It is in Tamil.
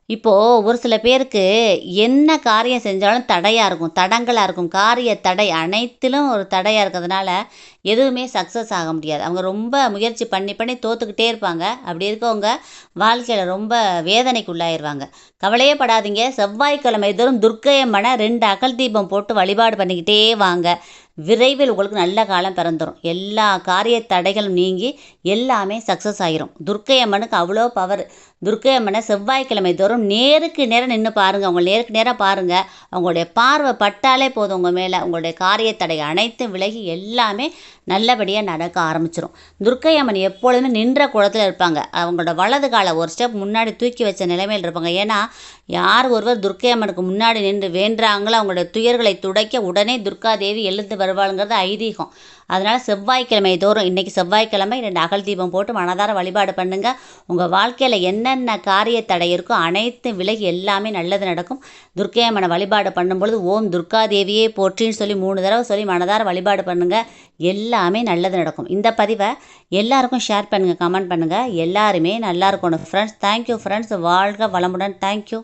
இப்போது ஒரு சில பேருக்கு என்ன காரியம் செஞ்சாலும் தடையாக இருக்கும், தடங்கலாக இருக்கும். காரிய தடை அனைத்திலும் ஒரு தடையாக இருக்கிறதுனால எதுவுமே சக்ஸஸ் ஆக முடியாது. அவங்க ரொம்ப முயற்சி பண்ணி பண்ணி தோத்துக்கிட்டே இருப்பாங்க. அப்படி இருக்கவங்க வாழ்க்கையில் ரொம்ப வேதனைக்கு உள்ளாயிருவாங்க. கவலையே படாதீங்க. செவ்வாய்க்கிழமை தோறும் துர்க்கை அம்மனை 2 அகல் தீபம் போட்டு வழிபாடு பண்ணிக்கிட்டே வாங்க. விரைவில் உங்களுக்கு நல்ல காலம் பிறந்துரும். எல்லா காரிய தடைகளும் நீங்கி எல்லாமே சக்ஸஸ் ஆகிரும். துர்க்கை அம்மனுக்கு அவ்வளோ பவர். துர்க்கை அம்மனை செவ்வாய்க்கிழமை தோறும் நேருக்கு நேரம் நின்று பாருங்கள். அவங்க நேருக்கு நேராக பாருங்கள். அவங்களுடைய பார்வை பட்டாலே போதும் உங்கள் மேலே. உங்களுடைய காரிய தடை அனைத்தும் விலகி எல்லாமே நல்லபடியாக நடக்க ஆரம்பிச்சிடும். துர்க்கை அம்மன் எப்பொழுதுமே நின்ற குளத்தில் இருப்பாங்க. அவங்களோட வலது காலை ஒரு ஸ்டெப் முன்னாடி தூக்கி வச்ச நிலைமையில் இருப்பாங்க. ஏன்னா யார் ஒருவர் துர்க்கை அம்மனுக்கு முன்னாடி நின்று வேண்டுறாங்களோ அவங்களோட துயர்களை துடைக்க உடனே துர்காதேவி எழுந்து வருவாளுங்கிறது ஐதீகம். அதனால் செவ்வாய்க்கிழமை தோறும், இன்றைக்கி செவ்வாய்க்கிழமை 2 அகல் தீபம் போட்டு மனதார வழிபாடு பண்ணுங்கள். உங்கள் வாழ்க்கையில் என்னென்ன காரிய தடை இருக்கோ அனைத்தும் விலகி எல்லாமே நல்லது நடக்கும். துர்க்கை அம்மனை வழிபாடு பண்ணும்பொழுது ஓம் துர்காதேவியே போற்றின்னு சொல்லி 3 தடவை சொல்லி மனதார வழிபாடு பண்ணுங்கள். எல்லாமே நல்லது நடக்கும். இந்த பதிவை எல்லாருக்கும் ஷேர் பண்ணுங்கள், கமெண்ட் பண்ணுங்கள். எல்லாருமே நல்லா இருக்கணும் ஃப்ரெண்ட்ஸ். Thank you friends. வாழ்க வளமுடன். தேங்க்யூ.